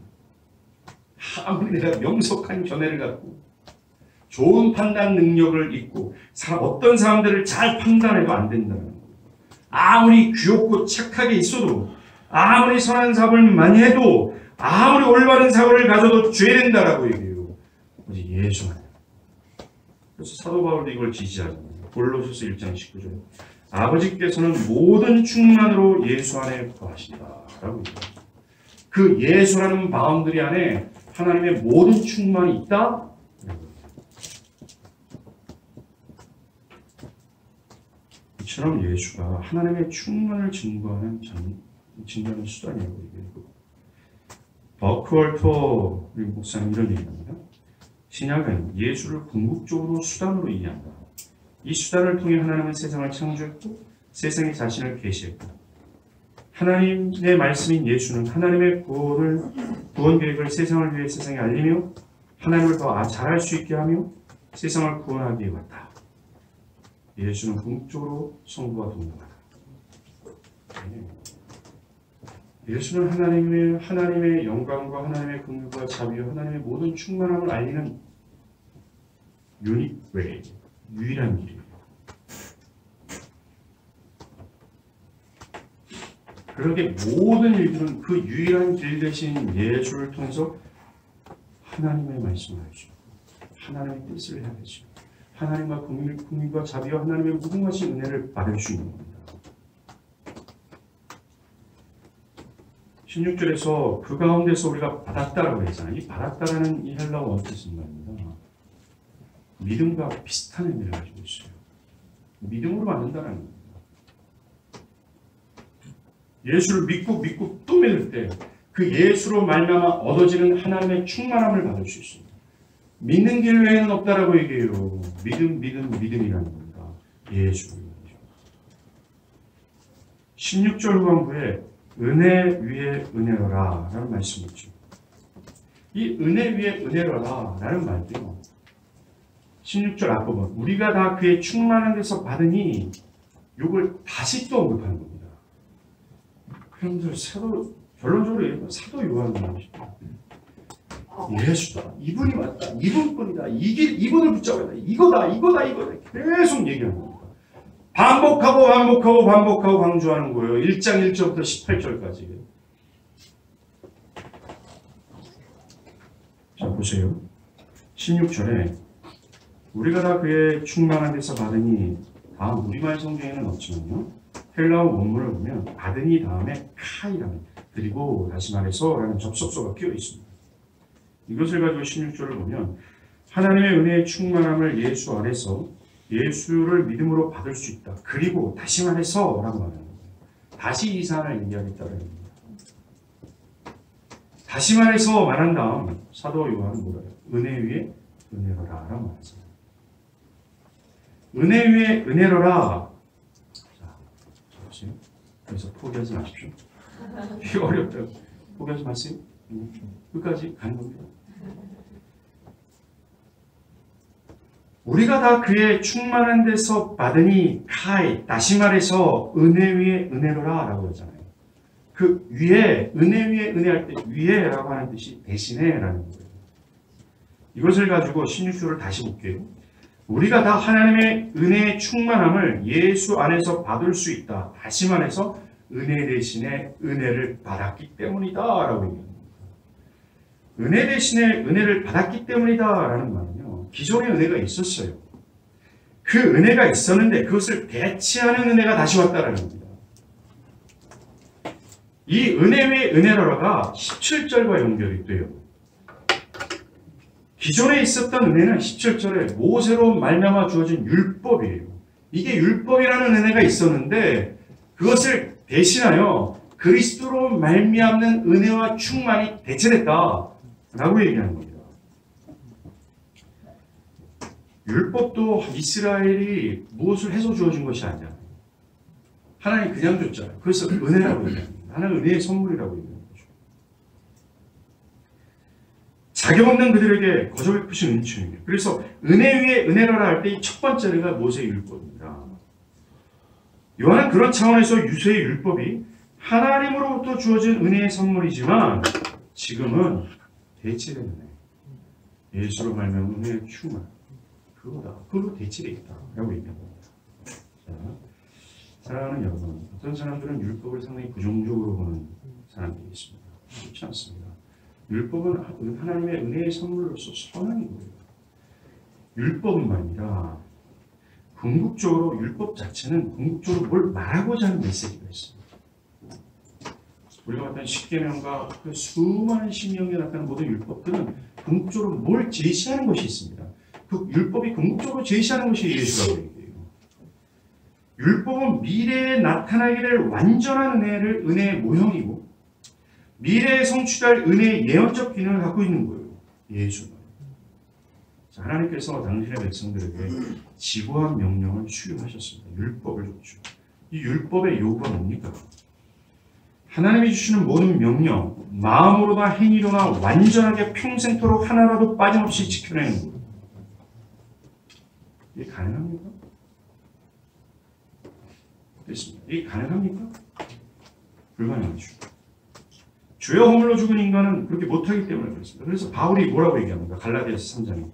Speaker 1: 아무리 내가 명석한 견해를 갖고 좋은 판단 능력을 잊고 어떤 사람들을 잘 판단해도 안 된다는 거예요. 아무리 귀엽고 착하게 있어도 아무리 선한 사업을 많이 해도 아무리 올바른 사고를 가져도 죄된다라고 얘기해요. 오직 예수 안에. 그래서 사도 바울도 이걸 지지하잖아요. 골로새서 1장 19절. 아버지께서는 모든 충만으로 예수 안에 거하신다라고 얘기합니다. 그 예수라는 바운드리 안에 하나님의 모든 충만이 있다. 이처럼 예수가 하나님의 충만을 증거하는 수단이라고 얘기해요. 버크월터 목사님 이런 얘기합니다. 신약은 예수를 궁극적으로 수단으로 이해한다. 이 수단을 통해 하나님은 세상을 창조했고 세상에 자신을 계시했고 하나님의 말씀인 예수는 하나님의 구원 계획을 세상을 위해 세상에 알리며 하나님을 더 잘할 수 있게 하며 세상을 구원하기 위해 왔다. 예수는 궁극적으로 성부와 동등하다. 예수는 하나님의 영광과 하나님의 긍휼과 자비와 하나님의 모든 충만함을 알리는 유니웨이, 유일한 길이에요. 그렇게 모든 일들은 그 유일한 길 대신 예수를 통해서 하나님의 말씀을 하시고 하나님의 뜻을 해야 되죠. 하나님과 긍휼과 자비와 하나님의 무궁하신 은혜를 받을 수 있는 겁니다. 16절에서 그 가운데서 우리가 받았다라고 했잖아요. 이 받았다라는 이 헬라어 원뜻은 말입니다. 믿음과 비슷한 의미를 가지고 있어요. 믿음으로 받는다는 겁니다. 예수를 믿고 또 믿을 때 그 예수로 말미암아 얻어지는 하나님의 충만함을 받을 수 있습니다. 믿는 길 외에는 없다라고 얘기해요. 믿음이라는 겁니다. 예수를. 16절 후반부에 은혜 위에 은혜로라 라는 말씀이 있죠. 이 은혜 위에 은혜로라 라는 말도요. 16절 앞부분 우리가 다 그의 충만한 데서 받으니 이걸 다시 또 언급하는 겁니다. 그런데 결론적으로 얘기하면 사도 요한입니다. 예수다. 이분이 맞다. 이분뿐이다. 이분을 붙잡아야 돼. 이거다. 계속 얘기하는 겁니다. 반복하고 강조하는 거예요. 1장 1절부터 18절까지. 자, 보세요. 16절에 우리가 다 그의 충만한 데서 받으니 다음 우리말 성경에는 없지만요. 헬라어 원문을 보면 받으니 다음에 카이라는 그리고 다시 말해서 라는 접속사가 끼어 있습니다. 이것을 가지고 16절을 보면 하나님의 은혜의 충만함을 예수 안에서 예수를 믿음으로 받을 수 있다. 그리고 다시 말해서 라고 말하는 거예요. 다시 이 사안을 얘기하겠다는 겁니다. 다시 말해서 말한 다음 사도 요한은 뭐라 해요? 은혜 위에 은혜로라 라고 말했어요. 은혜 위에 은혜로라. 자, 보세요. 그래서 포기하지 마십시오. 이게 어렵다고. 포기하지 마세요. 끝까지 가는 겁니다. 우리가 다 그의 충만한 데서 받으니 카이, 다시 말해서 은혜 위에 은혜로라 라고 하잖아요. 그 위에, 은혜 위에 은혜할 때 위에라고 하는 뜻이 대신에 라는 거예요. 이것을 가지고 16절을 다시 볼게요. 우리가 다 하나님의 은혜의 충만함을 예수 안에서 받을 수 있다. 다시 말해서 은혜 대신에 은혜를 받았기 때문이다 라고 얘기합니다. 은혜 대신에 은혜를 받았기 때문이다 라는 말은요. 기존의 은혜가 있었어요. 그 은혜가 있었는데 그것을 대체하는 은혜가 다시 왔다라는 겁니다. 이 은혜 위의 은혜로라가 17절과 연결이 돼요. 기존에 있었던 은혜는 17절에 모세로 말미암아 주어진 율법이에요. 이게 율법이라는 은혜가 있었는데 그것을 대신하여 그리스도로 말미암는 은혜와 충만이 대체됐다라고 얘기하는 겁니다. 율법도 이스라엘이 무엇을 해서 주어진 것이 아니야. 하나님 그냥 줬잖아요. 그래서 은혜라고 얘기합니다. 하나님 은혜의 선물이라고 얘기합니다. 자격 없는 그들에게 거저 베푸신 은총이에요. 그래서 은혜 위에 은혜라라 할 때 이 첫 번째 은혜가 모세의 율법입니다. 요한은 그런 차원에서 유세의 율법이 하나님으로부터 주어진 은혜의 선물이지만 지금은 대체된 은혜. 예수로 말미암은 은혜의 충만. 그거다. 그걸로 대체되어 있다라고 얘기합니다. 자, 사랑하는 여러분, 어떤 사람들은 율법을 상당히 부정적으로 보는 사람들이 있습니다. 그렇지 않습니다. 율법은 하나님의 은혜의 선물로서 선한 거예요. 율법은 말입니다. 궁극적으로 율법 자체는 궁극적으로 뭘 말하고자 하는 메시지가 있습니다. 우리가 봤던 십계명과 그 수많은 신명에 나타나는 모든 율법들은 궁극적으로 뭘 제시하는 것이 있습니다. 그 율법이 궁극적으로 제시하는 것이 예수라고 얘기해요. 율법은 미래에 나타나게 될 완전한 은혜의 모형이고 미래에 성취될 은혜의 예언적 기능을 갖고 있는 거예요. 예수는. 자, 하나님께서 당신의 백성들에게 지고한 명령을 수용하셨습니다. 율법을 줬죠. 이 율법의 요구가 뭡니까? 하나님이 주시는 모든 명령, 마음으로나 행위로나 완전하게 평생토록 하나라도 빠짐없이 지켜내는 거예요. 이게 가능합니까? 됐습니다. 이게 가능합니까? 불가능하죠. 죄와 허물로 죽은 인간은 그렇게 못하기 때문에 그렇습니다. 그래서 바울이 뭐라고 얘기합니까? 갈라디아서 3장에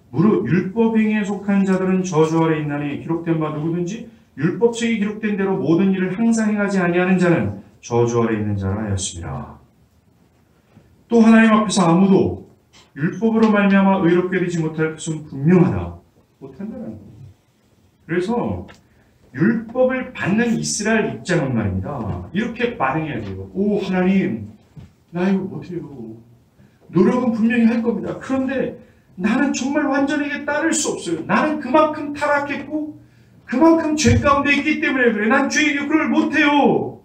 Speaker 1: 무릇 율법행위에 속한 자들은 저주 아래 있나니 기록된 바 누구든지 율법책이 기록된 대로 모든 일을 항상 행하지 아니하는 자는 저주 아래 있는 자라 하였습니다. 또 하나님 앞에서 아무도 율법으로 말미암아 의롭게 되지 못할 것은 분명하다. 못한다는 거예요. 그래서 율법을 받는 이스라엘 입장은 말입니다. 이렇게 반응해야 돼요. 오 하나님, 나 이거 못해요. 노력은 분명히 할 겁니다. 그런데 나는 정말 완전히 이게 따를 수 없어요. 나는 그만큼 타락했고 그만큼 죄 가운데 있기 때문에 그래. 난 죄의 그걸 못해요.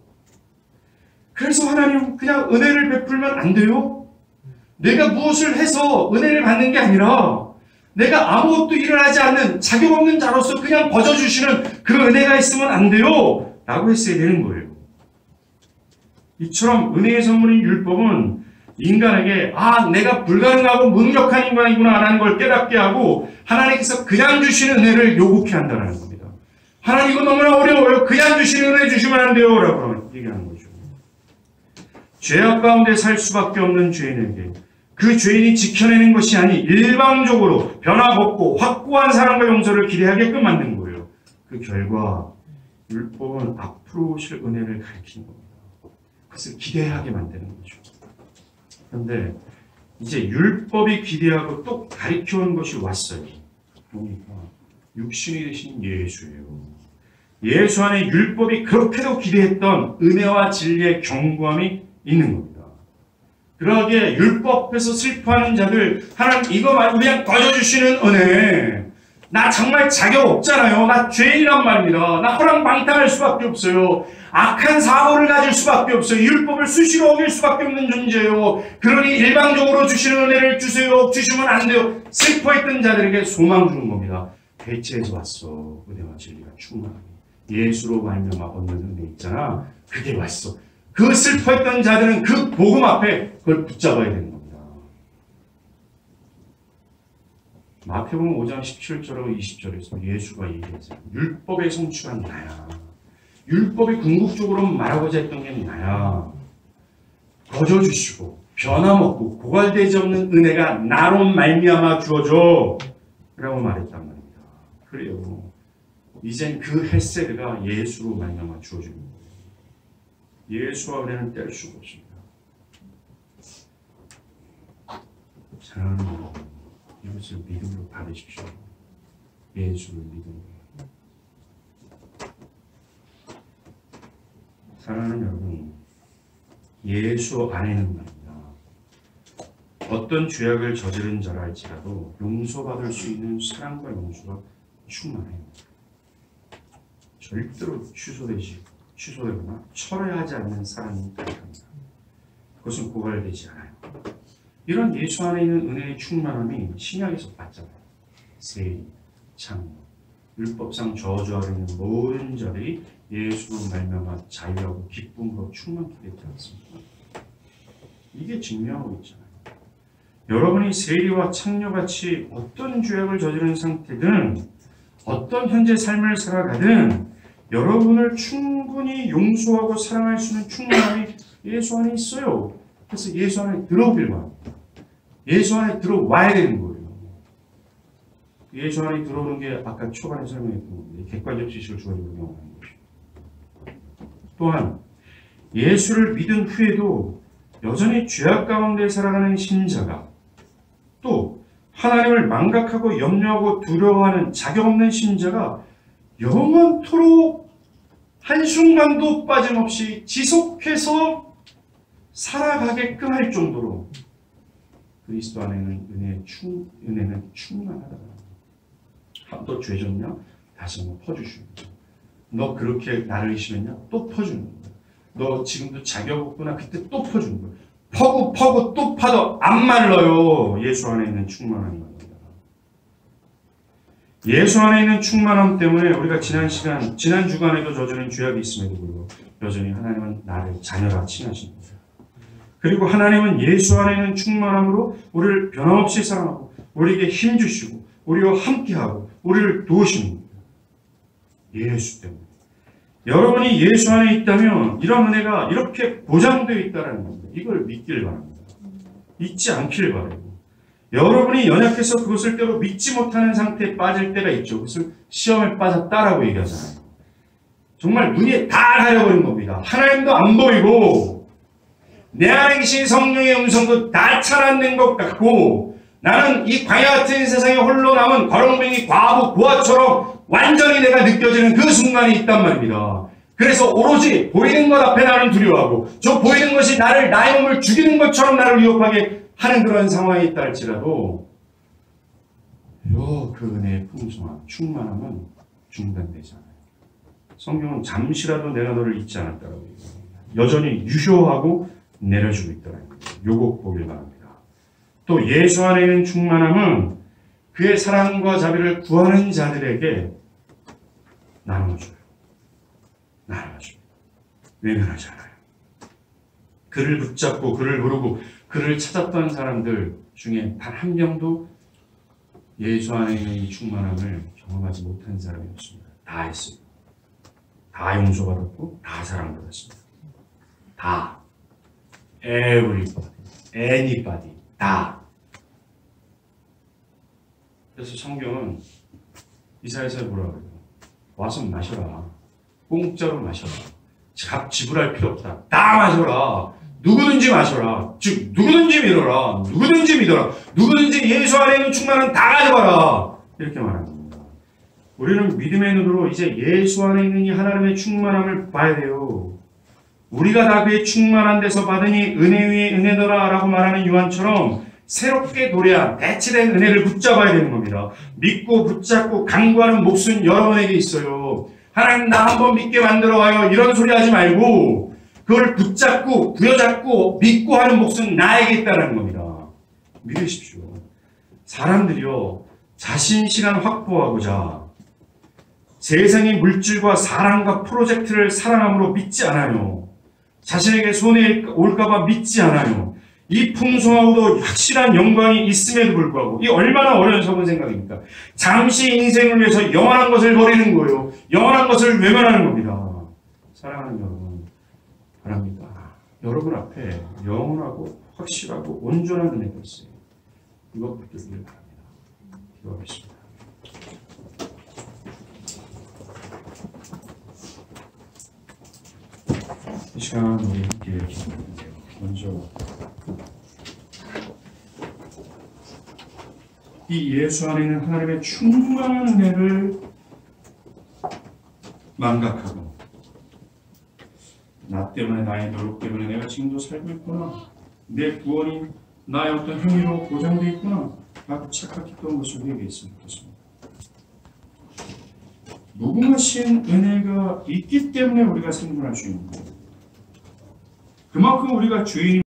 Speaker 1: 그래서 하나님 그냥 은혜를 베풀면 안 돼요? 내가 무엇을 해서 은혜를 받는 게 아니라 내가 아무것도 일어나지 않는 자격 없는 자로서 그냥 거저주시는 그 은혜가 있으면 안 돼요. 라고 했어야 되는 거예요. 이처럼 은혜의 선물인 율법은 인간에게 내가 불가능하고 무능력한 인간이구나 라는 걸 깨닫게 하고 하나님께서 그냥 주시는 은혜를 요구케 한다는 겁니다. 하나님 이거 너무나 어려워요. 그냥 주시는 은혜 주시면 안 돼요. 라고 얘기하는 거죠. 죄악 가운데 살 수밖에 없는 죄인에게 그 죄인이 지켜내는 것이 아니 일방적으로 변화없고 확고한 사랑과 용서를 기대하게끔 만든 거예요. 그 결과 율법은 앞으로 오실 은혜를 가리키는 겁니다. 그것을 기대하게 만드는 거죠. 그런데 이제 율법이 기대하고 또 가리켜온 것이 왔어요. 뭡니까? 육신이 되신 예수예요. 예수 안에 율법이 그렇게도 기대했던 은혜와 진리의 경고함이 있는 겁니다. 그러하게 율법 앞에서 슬퍼하는 자들, 하나님 이거 말고 그냥 거저주시는 은혜. 나 정말 자격 없잖아요. 나 죄인이란 말입니다. 나 허랑방탕할 수밖에 없어요. 악한 사고를 가질 수밖에 없어요. 율법을 수시로 어길 수밖에 없는 존재예요. 그러니 일방적으로 주시는 은혜를 주세요. 주시면 안 돼요. 슬퍼했던 자들에게 소망 주는 겁니다. 대체해서 왔어. 은혜와 진리가 충만하게. 예수로 말미암아 얻는 은혜 있잖아. 그게 왔어. 그 슬퍼했던 자들은 그 복음 앞에 그걸 붙잡아야 되는 겁니다. 마태복음 5장 17절하고 20절에서 예수가 얘기했어요. 율법의 성취가 나야. 율법이 궁극적으로 말하고자 했던 게 나야. 거저주시고 변함없고 고갈되지 없는 은혜가 나로 말미암아 주어져 라고 말했단 말입니다. 그래요. 이젠 그 헷세르가 예수로 말미암아 주어지는 거예요. 예수와 은혜는 뗄 수가 없습니다. 사랑하는 여러분, 이것을 믿음으로 받으십시오. 예수를 믿음으로. 사랑하는 여러분, 예수 안에는 말입니다. 어떤 죄악을 저지른 자라 할지라도 용서받을 수 있는 사랑과 용서가 충만해요. 절대로 취소되거나 철회하지 않는 사랑이 가득합니다. 그것은 고갈되지 않아요. 이런 예수 안에 있는 은혜의 충만함이 신약에서 봤잖아요. 세리, 창조, 율법상 저주 아래 있는 모든 자들이 예수로 말미암아 자유하고 기쁨으로 충만케 되지 않습니까? 이게 증명하고 있잖아요. 여러분이 세리와 창녀같이 어떤 죄악을 저지른 상태든 어떤 현재 삶을 살아가든 여러분을 충분히 용서하고 사랑할 수 있는 충만함이 예수 안에 있어요. 그래서 예수 안에 들어오길 바랍니다. 예수 안에 들어와야 되는 거예요. 예수 안에 들어오는 게 아까 초반에 설명했던 건데 객관적 지식을 주어지고 경험하는 것이죠. 또한 예수를 믿은 후에도 여전히 죄악 가운데 살아가는 신자가 또 하나님을 망각하고 염려하고 두려워하는 자격 없는 신자가 영원토록 한순간도 빠짐없이 지속해서 살아가게끔 할 정도로 그리스도 안에는 은혜는 충만하다. 너 죄졌냐? 다시 한번 퍼주시는 거야. 너 그렇게 나를 의심했냐? 또 퍼주는 거야. 너 지금도 자격 없구나. 그때 또 퍼주는 거야. 퍼고 또 파도 안 말라요. 예수 안에 있는 충만함이 말입니다. 예수 안에 있는 충만함 때문에 우리가 지난 주간에도 저지른 죄악이 있음에도 불구하고 여전히 하나님은 나를 자녀라 칭하십니다. 그리고 하나님은 예수 안에 있는 충만함으로 우리를 변함없이 사랑하고 우리에게 힘주시고 우리와 함께하고 우리를 도우시는 겁니다. 예수 때문에. 여러분이 예수 안에 있다면 이런 은혜가 이렇게 보장되어 있다는 겁니다. 이걸 믿길 바랍니다. 잊지 않길 바라고. 여러분이 연약해서 그것을 때로 믿지 못하는 상태에 빠질 때가 있죠. 그것을 시험에 빠졌다라고 얘기하잖아요. 정말 눈이 다 가려버린 겁니다. 하나님도 안 보이고 내 안에 계신 성령의 음성도 다 차단된 것 같고 나는 이 광야 같은 세상에 홀로 남은 거렁뱅이 과부 고아처럼 완전히 내가 느껴지는 그 순간이 있단 말입니다. 그래서 오로지 보이는 것 앞에 나는 두려워하고 저 보이는 것이 나의 몸을 죽이는 것처럼 나를 위협하게 하는 그런 상황이 있다 할지라도 그 은혜의 풍성함, 충만함은 중단되지 않아요. 성경은 잠시라도 내가 너를 잊지 않았다라고 얘기합니다. 여전히 유효하고 내려주고 있더라는 거예요. 요거 보길 바랍니다. 또 예수 안에 있는 충만함은 그의 사랑과 자비를 구하는 자들에게 나눠줘요. 나눠줘요. 외면하지 않아요. 그를 붙잡고 그를 부르고 그를 찾았던 사람들 중에 단 한 명도 예수 안에 있는 이 충만함을 경험하지 못한 사람이 없습니다. 다 했어요. 다 용서받았고 다 사랑받았습니다. 다. Everybody. Anybody. 다. 그래서 성경은 이사야서에 뭐라 그래요? 와서 마셔라. 공짜로 마셔라. 값 지불할 필요 없다. 다 마셔라. 누구든지 마셔라. 즉 누구든지 믿어라. 누구든지 믿어라. 누구든지 예수 안에 있는 충만은 다 가져가라. 이렇게 말하는 겁니다. 우리는 믿음의 눈으로 이제 예수 안에 있는 이 하나님의 충만함을 봐야 돼요. 우리가 다 그의 충만한 데서 받으니 은혜 위에 은혜더라 라고 말하는 요한처럼 새롭게 도래한 대체된 은혜를 붙잡아야 되는 겁니다. 믿고 붙잡고 강구하는 몫은 여러분에게 있어요. 하나님 나 한번 믿게 만들어와요. 이런 소리 하지 말고 그걸 붙잡고 부여잡고 믿고 하는 몫은 나에게 있다는 겁니다. 믿으십시오. 사람들이요. 자신 시간 확보하고자 세상의 물질과 사랑과 프로젝트를 사랑함으로 믿지 않아요. 자신에게 손해 올까봐 믿지 않아요. 이 풍성하고도 확실한 영광이 있음에도 불구하고 이 얼마나 어리석은 생각입니까? 잠시 인생을 위해서 영원한 것을 버리는 거예요. 영원한 것을 외면하는 겁니다. 사랑하는 여러분, 바랍니다. 여러분 앞에 영원하고 확실하고 온전한 은혜가 있어요. 이것 붙들기를 바랍니다. 기도하겠습니다. 이 시간 우리 함께 기도하는데요. 먼저 이 예수 안에 있는 하나님의 충만한 은혜를 망각하고 나 때문에 나의 노력 때문에 내가 지금도 살고 있구나. 내 구원이 나의 어떤 행위로 보장되어 있구나. 라고 착각했던 것을 회개했으면 좋겠습니다. 무궁하신 은혜가 있기 때문에 우리가 생존할 수 있는 거예요. 그만큼 우리가 주인